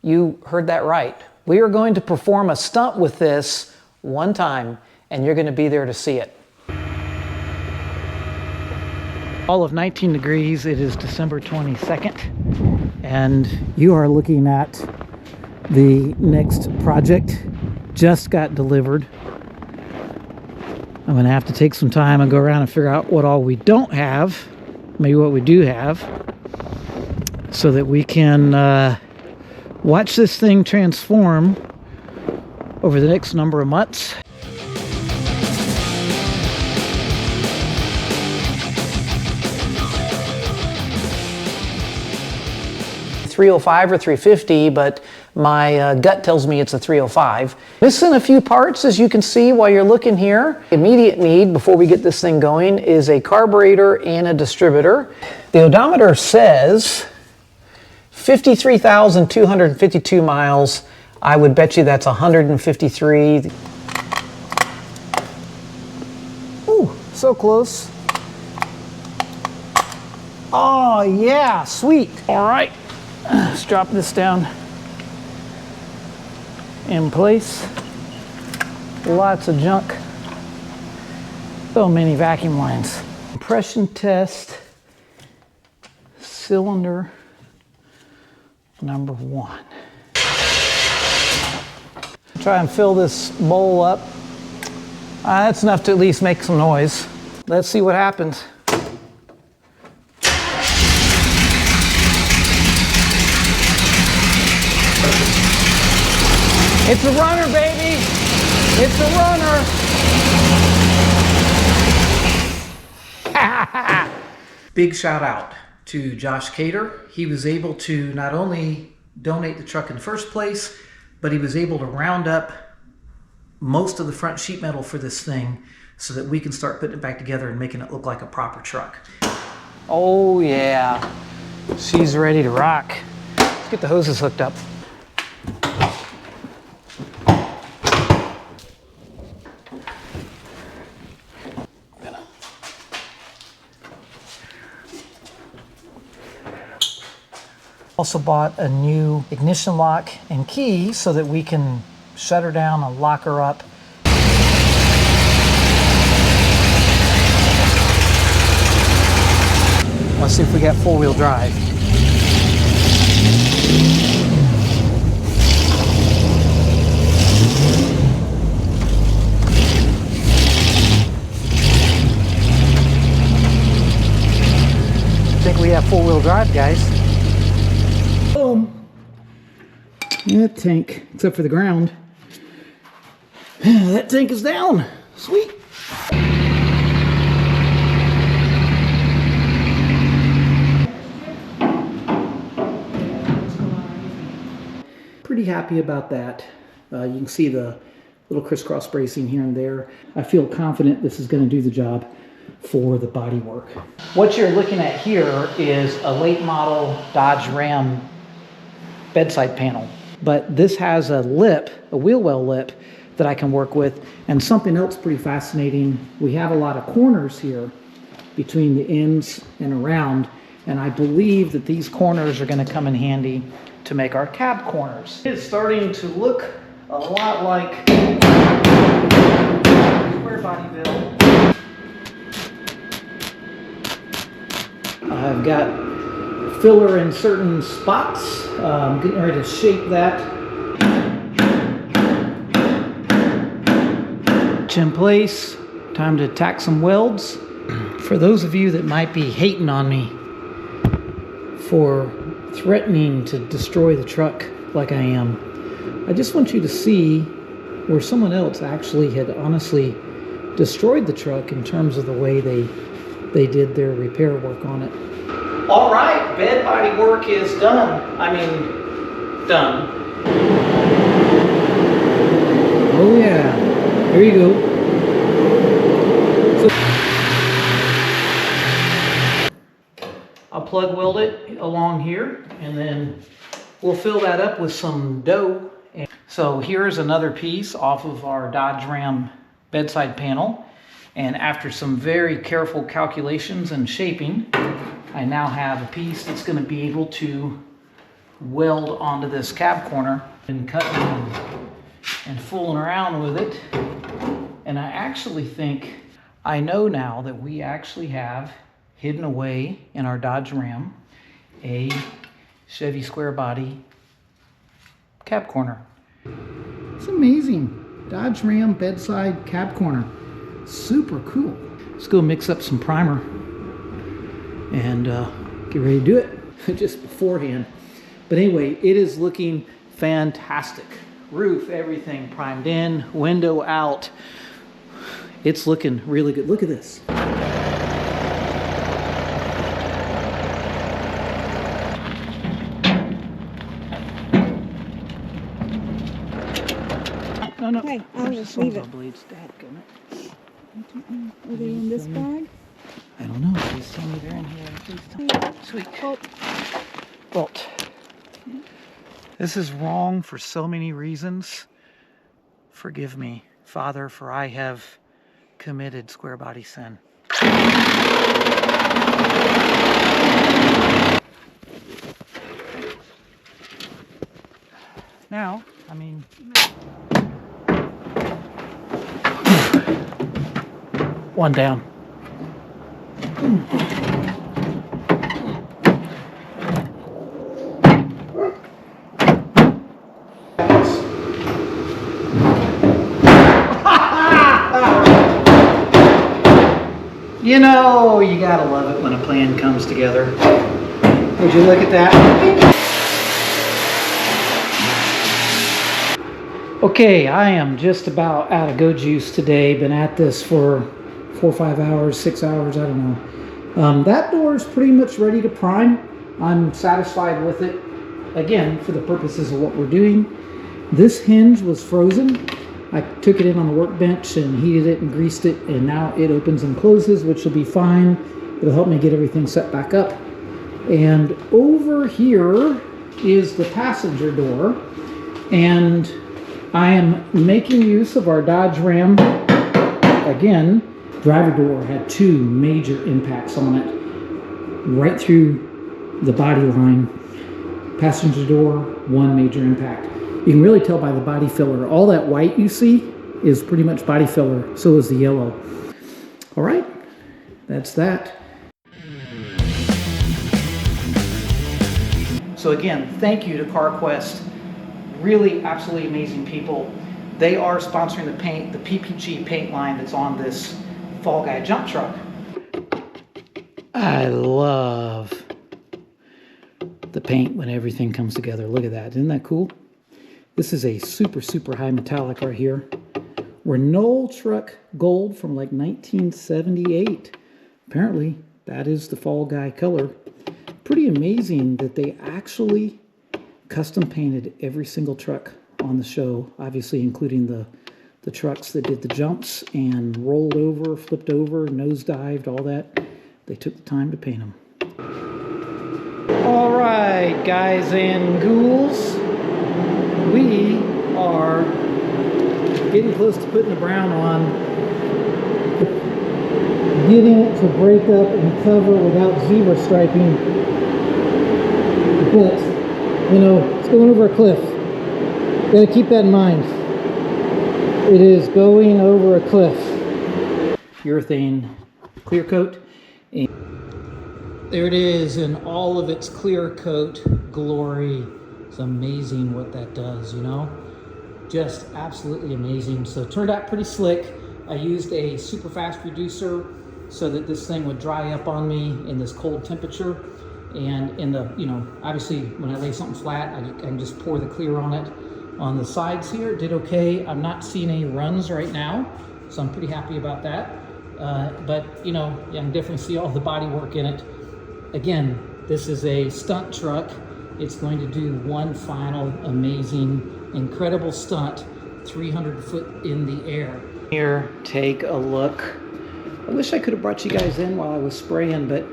You heard that right. We are going to perform a stunt with this one time, and you're going to be there to see it. All of 19 degrees. It is December 22nd, and you are looking at the next project. Just got delivered. I'm going to have to take some time and go around and figure out what all we don't have, maybe what we do have, so that we can watch this thing transform over the next number of months. .305 or 350, but my gut tells me it's a 305. Missing a few parts, as you can see while you're looking here. Immediate need before we get this thing going is a carburetor and a distributor. The odometer says 53,252 miles. I would bet you that's 153. Ooh, so close. Oh yeah, sweet. All right. Let's drop this down in place. Lots of junk. So many vacuum lines. Compression test, cylinder number 1. Try and fill this bowl up. That's enough to at least make some noise. Let's see what happens. It's a runner, baby! It's a runner! Big shout out to Josh Cater. He was able to not only donate the truck in the first place, but he was able to round up most of the front sheet metal for this thing so that we can start putting it back together and making it look like a proper truck. Oh yeah, she's ready to rock. Let's get the hoses hooked up. Also bought a new ignition lock and key so that we can shut her down and lock her up. Let's see if we got four-wheel drive. I think we have four-wheel drive, guys. Boom. That tank, except for the ground. That tank is down. Sweet. Pretty happy about that. You can see the little crisscross bracing here and there. I feel confident this is going to do the job for the body work. What you're looking at here is a late model Dodge Ram bedside panel, but this has a lip, a wheel well lip that I can work with, and something else pretty fascinating. We have a lot of corners here between the ends and around, and I believe that these corners are going to come in handy to make our cab corners. It's starting to look a lot like square body build. I've got filler in certain spots. I'm getting ready to shape that. It's in place. Time to tack some welds. For those of you that might be hating on me for threatening to destroy the truck like I am, I just want you to see where someone else actually had honestly destroyed the truck in terms of the way they did their repair work on it. All right, bed body work is done. I mean, done. Oh yeah, there you go. So, I'll plug weld it along here, and then we'll fill that up with some dough. So here's another piece off of our Dodge Ram bedside panel. And after some very careful calculations and shaping, I now have a piece that's going to be able to weld onto this cab corner. Been cutting and fooling around with it. And I actually think I know now that we actually have hidden away in our Dodge Ram a Chevy square body cab corner. It's amazing. Dodge Ram bedside cab corner. Super cool. Let's go mix up some primer and get ready to do it just beforehand. But anyway, it is looking fantastic. Roof, everything primed in, window out. It's looking really good. Look at this. No. Hey, I'll just leave it. Blades. Dadgummit. Are they in this bag? I don't know. Please tell me they're in here. Please tell me. Sweet. Bolt. This is wrong for so many reasons. Forgive me, Father, for I have committed square body sin. Now, I mean... One down. You know, you gotta love it when a plan comes together. Would you look at that? Okay, I am just about out of go juice today. Been at this for 4 or 5 hours, 6 hours, I don't know. That door is pretty much ready to prime. I'm satisfied with it. Again, for the purposes of what we're doing. This hinge was frozen. I took it in on the workbench and heated it and greased it, and now it opens and closes, which will be fine. It'll help me get everything set back up. And over here is the passenger door, and I am making use of our Dodge Ram. Again, driver door had 2 major impacts on it, right through the body line. Passenger door, 1 major impact. You can really tell by the body filler. All that white you see is pretty much body filler. So is the yellow. All right, that's that. So again, thank you to CarQuest. Really absolutely amazing people. They are sponsoring the paint, the PPG paint line that's on this Fall Guy jump truck. I love the paint when everything comes together. Look at that, isn't that cool? This is a super, super high metallic right here. Renault truck gold from like 1978. Apparently, that is the Fall Guy color. Pretty amazing that they actually custom painted every single truck on the show, obviously including the trucks that did the jumps and rolled over, flipped over, nosedived, all that. They took the time to paint them. All right, guys and ghouls. We are getting close to putting the brown on, getting it to break up and cover without zebra striping, but you know, it's going over a cliff. Gotta keep that in mind. It is going over a cliff. Urethane clear coat. And there it is in all of its clear coat glory. It's amazing what that does, you know? Just absolutely amazing. So it turned out pretty slick. I used a super fast reducer so that this thing would dry up on me in this cold temperature. And in the, you know, obviously when I lay something flat, I can just pour the clear on it. On the sides here, it did okay. I'm not seeing any runs right now, so I'm pretty happy about that. But, you know, I can definitely see all the body work in it. Again, this is a stunt truck. It's going to do one final amazing, incredible stunt, 300 foot in the air. Here, take a look. I wish I could have brought you guys in while I was spraying, but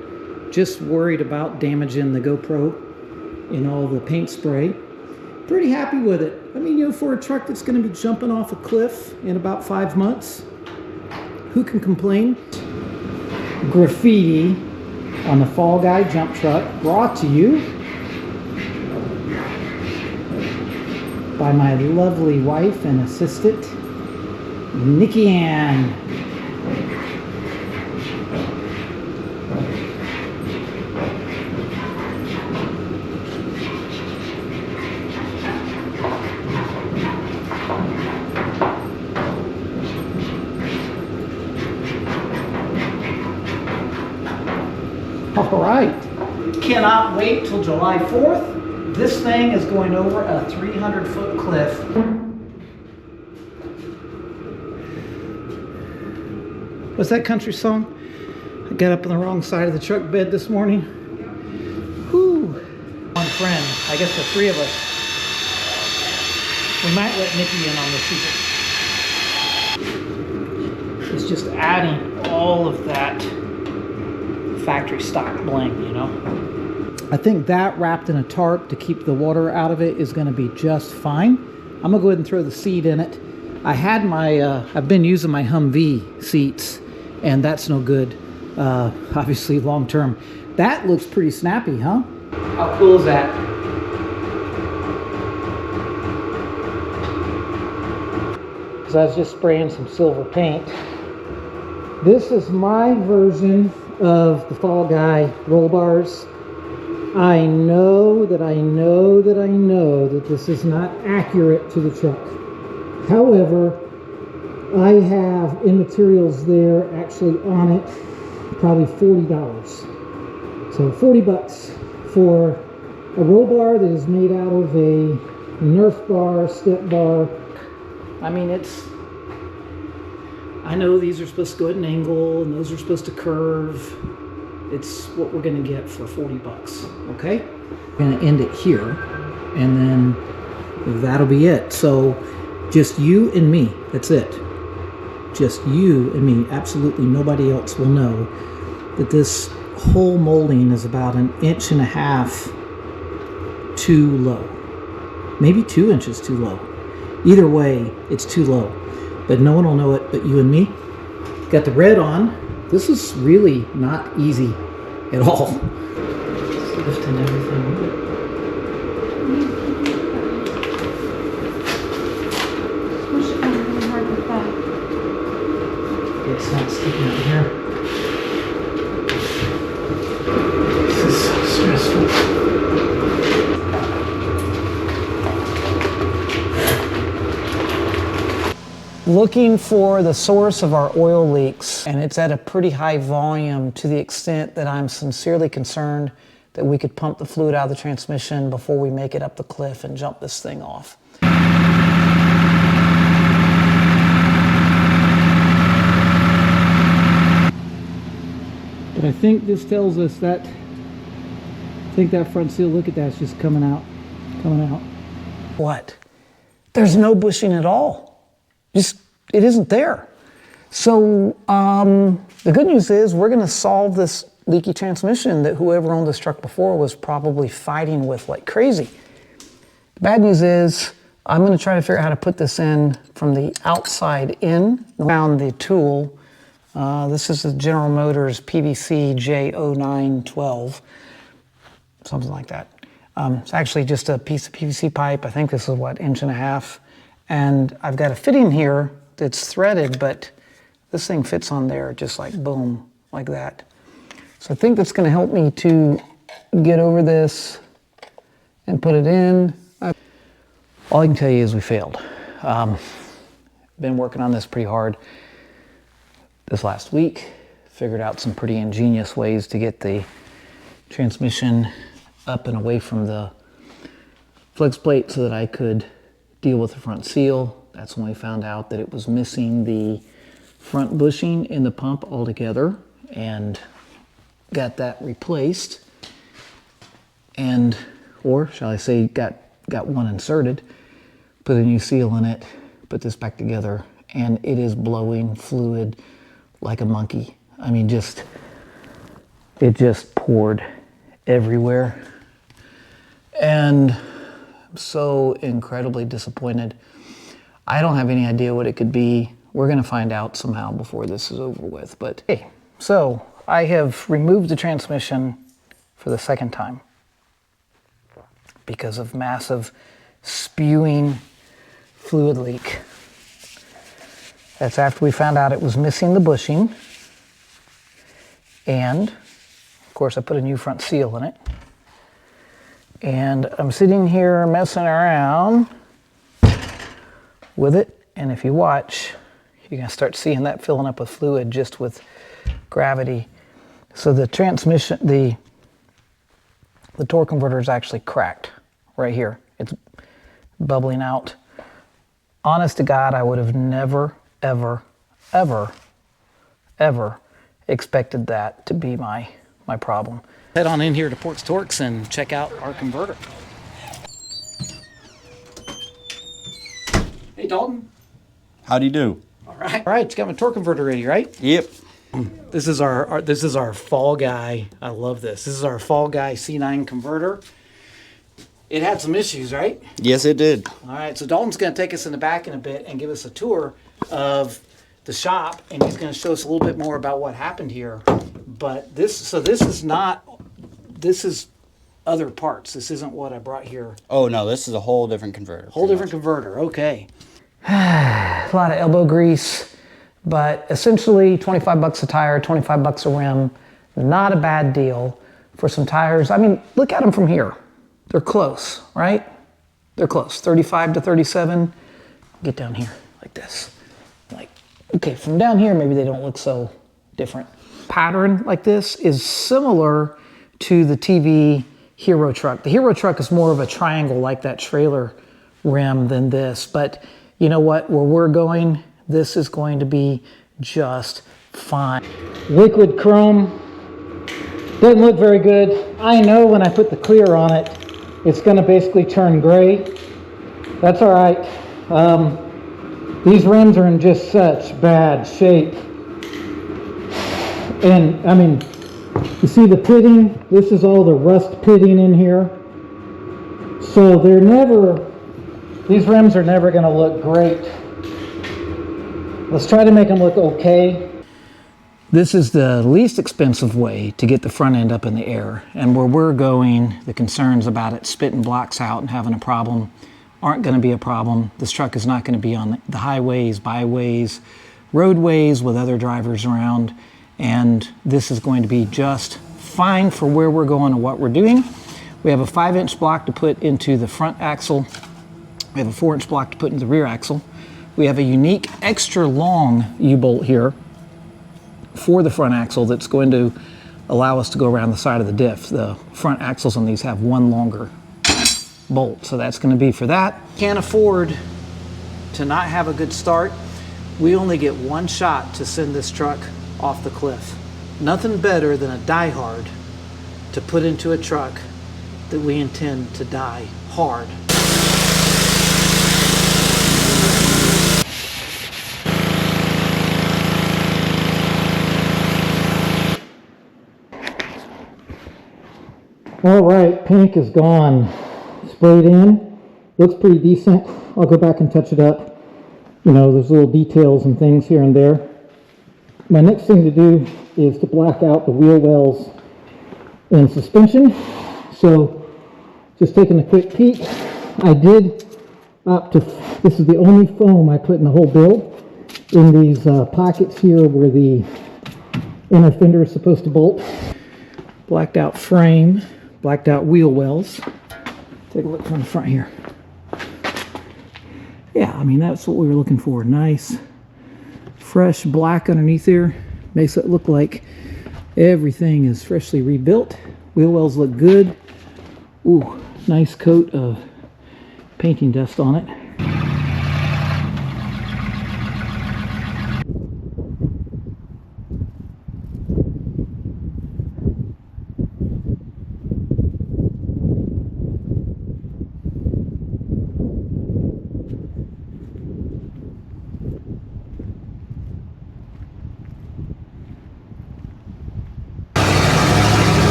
just worried about damaging the GoPro in all the paint spray. Pretty happy with it. I mean, you know, for a truck that's going to be jumping off a cliff in about 5 months, who can complain? Graffiti on the Fall Guy jump truck, brought to you by my lovely wife and assistant, Nikki Ann. All right, cannot wait till July 4th. This thing is going over a 300-foot cliff. What's that country song? I got up on the wrong side of the truck bed this morning. Whew. One friend, I guess the three of us. We might let Nikki in on the secret. It's just adding all of that factory stock bling, you know. I think that wrapped in a tarp to keep the water out of it is going to be just fine. I'm gonna go ahead and throw the seat in it. I had my I've been using my Humvee seats, and that's no good, obviously long term. That looks pretty snappy, huh? How cool is that? Because I was just spraying some silver paint. This is my version of the Fall Guy roll bars. I know that this is not accurate to the truck. However, I have in materials there actually on it probably $40. So 40 bucks for a roll bar that is made out of a Nerf bar, step bar. I mean, I know these are supposed to go at an angle and those are supposed to curve. It's what we're gonna get for 40 bucks, okay? We're gonna end it here, and then that'll be it. So just you and me, that's it. Just you and me, absolutely nobody else will know that this whole molding is about 1.5 inches too low. Maybe 2 inches too low. Either way, it's too low. But no one will know it but you and me. Got the red on. This is really not easy at all. Just lifting everything. Push it down really hard with that. It's not sticking out here. This is so stressful. Looking for the source of our oil leaks, and it's at a pretty high volume to the extent that I'm sincerely concerned that we could pump the fluid out of the transmission before we make it up the cliff and jump this thing off. But I think this tells us that, I think that front seal, look at that, it's just coming out. What? There's no bushing at all. Just, it isn't there. So the good news is we're going to solve this leaky transmission that whoever owned this truck before was probably fighting with like crazy. The bad news is I'm going to try to figure out how to put this in from the outside in. I found the tool. This is the General Motors PVC J0912, something like that. It's actually just a piece of PVC pipe. I think this is what, 1.5 inches. And I've got a fitting here that's threaded, but this thing fits on there just like boom, like that. So I think that's going to help me to get over this and put it in. All I can tell you is we failed. Been working on this pretty hard this last week. Figured out some pretty ingenious ways to get the transmission up and away from the flex plate so that I could deal with the front seal. That's when we found out that it was missing the front bushing in the pump altogether, and got that replaced, and, or shall I say, got one inserted, put a new seal in it, put this back together, and it is blowing fluid like a monkey. I mean, it just poured everywhere. And I'm so incredibly disappointed. I don't have any idea what it could be. We're gonna find out somehow before this is over with, but hey. So I have removed the transmission for the second time because of massive spewing fluid leak. That's after we found out it was missing the bushing. And, of course, I put a new front seal in it. And I'm sitting here messing around with it. And if you watch, you're going to start seeing that filling up with fluid just with gravity. So the transmission, the torque converter is actually cracked right here. It's bubbling out. Honest to God, I would have never, ever, ever, ever expected that to be my problem. Head on in here to Port's Torques and check out our converter. Hey Dalton. How do you do? All right, you got my torque converter ready, right? Yep. This is our Fall Guy. I love this. This is our Fall Guy C9 converter. It had some issues, right? Yes, it did. All right, so Dalton's going to take us in the back in a bit and give us a tour of the shop, and he's going to show us a little bit more about what happened here. But this is other parts. This isn't what I brought here. Oh no, this is a whole different converter. Whole different converter. Okay. A lot of elbow grease, but essentially 25 bucks a tire, 25 bucks a rim. Not a bad deal for some tires. I mean, look at them from here. They're close, right? They're close. 35 to 37. Get down here like this. Like, okay, from down here, maybe they don't look so different. Pattern like this is similar to the TV Hero truck. The Hero truck is more of a triangle like that trailer rim than this, but you know what? Where we're going, this is going to be just fine. Liquid chrome. Doesn't look very good. I know when I put the clear on it, it's going to basically turn gray. That's all right. These rims are in just such bad shape. And I mean, you see the pitting? This is all the rust pitting in here. So these rims are never going to look great. Let's try to make them look okay. This is the least expensive way to get the front end up in the air. And where we're going, the concerns about it spitting blocks out and having a problem aren't going to be a problem. This truck is not going to be on the highways, byways, roadways with other drivers around. And this is going to be just fine for where we're going and what we're doing. We have a 5-inch block to put into the front axle. We have a 4-inch block to put into the rear axle. We have a unique extra long U-bolt here for the front axle that's going to allow us to go around the side of the diff. The front axles on these have one longer bolt, so that's going to be for that. Can't afford to not have a good start. We only get one shot to send this truck off the cliff. Nothing better than a diehard to put into a truck that we intend to die hard. All right, pink is gone. Sprayed in. Looks pretty decent. I'll go back and touch it up. You know, there's little details and things here and there. My next thing to do is to black out the wheel wells and suspension. So, just taking a quick peek. I did opt to, this is the only foam I put in the whole build, in these pockets here where the inner fender is supposed to bolt. Blacked out frame. Blacked out wheel wells. Take a look from the front here. Yeah, I mean, that's what we were looking for. Nice, fresh black underneath there. Makes it look like everything is freshly rebuilt. Wheel wells look good. Ooh, nice coat of painting dust on it.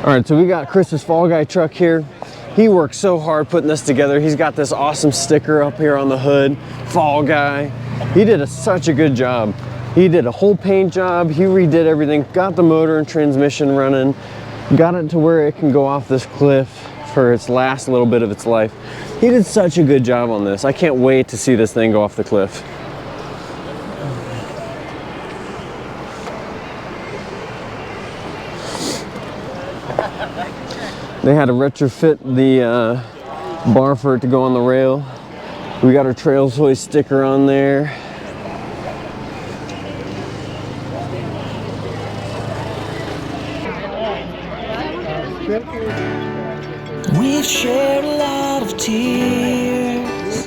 All right, so we got Chris's Fall Guy truck here. He worked so hard putting this together. He's got this awesome sticker up here on the hood, Fall Guy. He did such a good job. He did a whole paint job. He redid everything, got the motor and transmission running, got it to where it can go off this cliff for its last little bit of its life. He did such a good job on this. I can't wait to see this thing go off the cliff. They had to retrofit the bar for it to go on the rail. We got our Trails Hoist sticker on there. We've shared a lot of tears,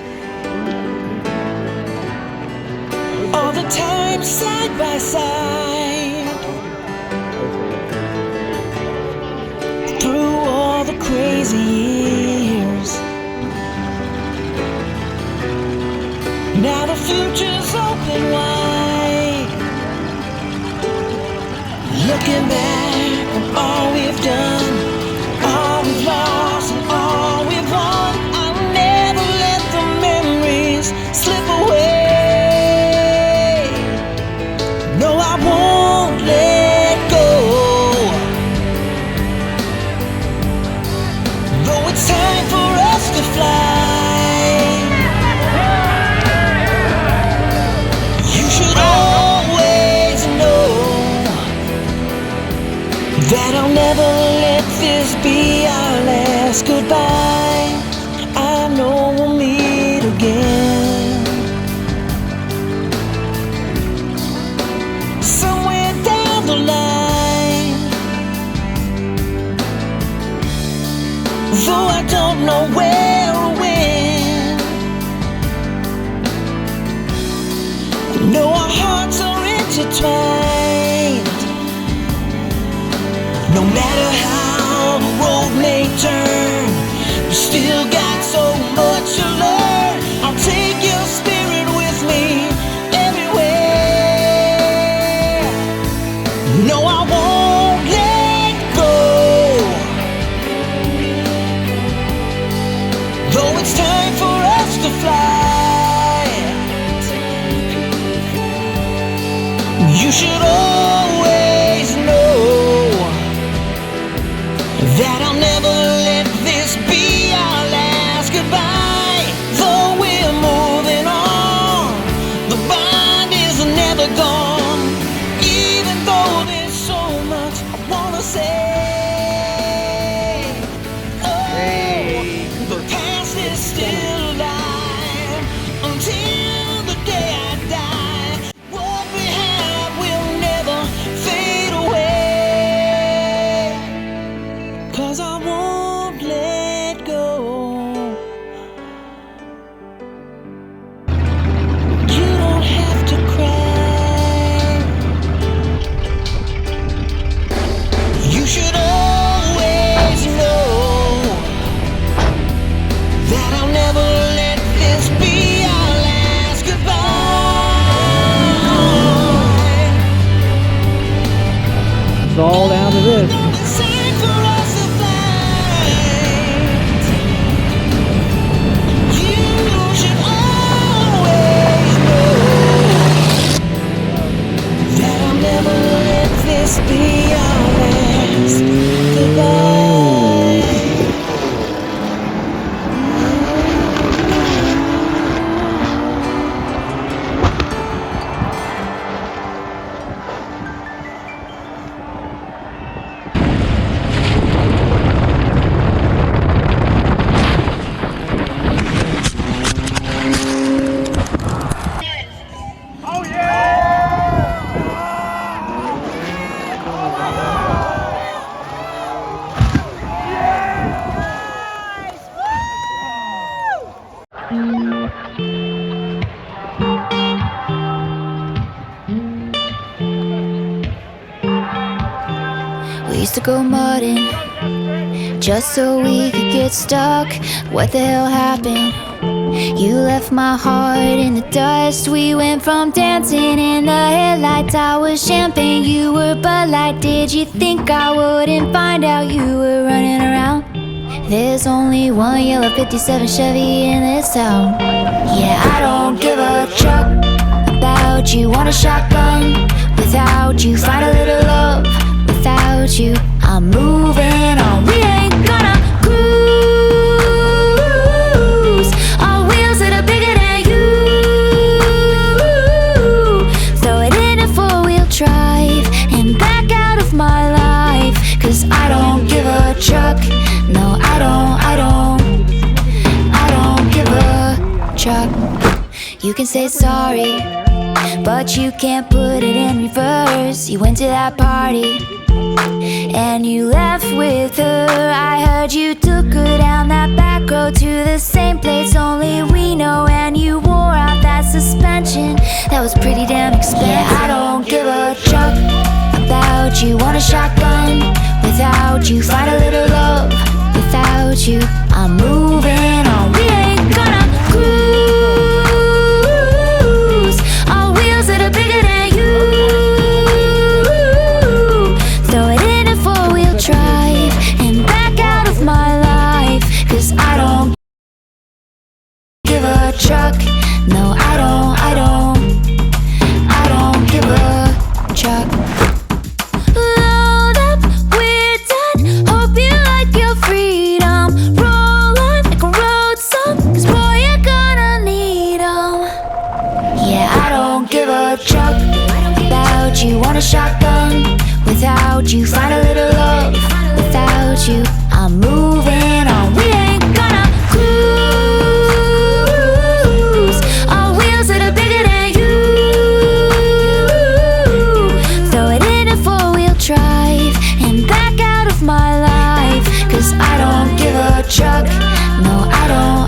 all the time side by side, through all the crazy years. Now the future's open wide, looking back on all we've done, all we've lost and all we've won. I'll never let the memories slip away. No, I won't let go. Though it's time for us to fly, you should always know that I'll never let this be our last goodbye. I know we'll meet again, somewhere down the line. Though I don't know where or when, I know our hearts are intertwined. No matter how the road may turn, we still got so much to learn. I'll take your spirit with me everywhere. No, I won't let go. Though it's time for us to fly, you should always know that I'll never let this be our last goodbye. Though we're moving on, the bond is never gone. Even though there's so much I wanna say, oh, the past is still alive until the day I die. What we have will never fade away, 'cause I won't let go. You don't have to cry. You should always know that I'll never let this be our last goodbye. It's all down to this. It's time for us to fly. You should always know that I'll never let this be our last goodbye. We used to go mudding just so we could get stuck. What the hell happened? You left my heart in the dust. We went from dancing in the headlights. I was champagne, you were Bud Light. Did you think I wouldn't find out you were running around? There's only one yellow 57 Chevy in this town. Yeah, I don't give a chuck about you. Want a shotgun without you. Find a little love without you. I'm moving on. We ain't gonna cruise. Our wheels that are bigger than you. Throw it in a four-wheel drive and back out of my life. 'Cause I don't give a chuck. No, I don't give a chuck. You can say sorry, but you can't put it in reverse. You went to that party and you left with her. I heard you took her down that back road to the same place only we know. And you wore out that suspension, that was pretty damn expensive. Yeah, I don't give a chuck about you. Want a shotgun without you. Find a little love without you. I'm moving on. We ain't gonna cruise. Our wheels that are bigger than you. Throw it in a four-wheel drive and back out of my life. 'Cause I don't give a chuck. No, I don't give a chuck. Load up, we're done. Hope you like your freedom. Roll on like a road song, 'cause boy, you're gonna need 'em. Yeah, I don't give a chuck about you. Want a shotgun without you. Find a little love without you. I'm moving on. We ain't gonna cruise. Our wheels that are bigger than you. Throw it in a four-wheel drive and back out of my life. 'Cause I don't give a chuck. No, I don't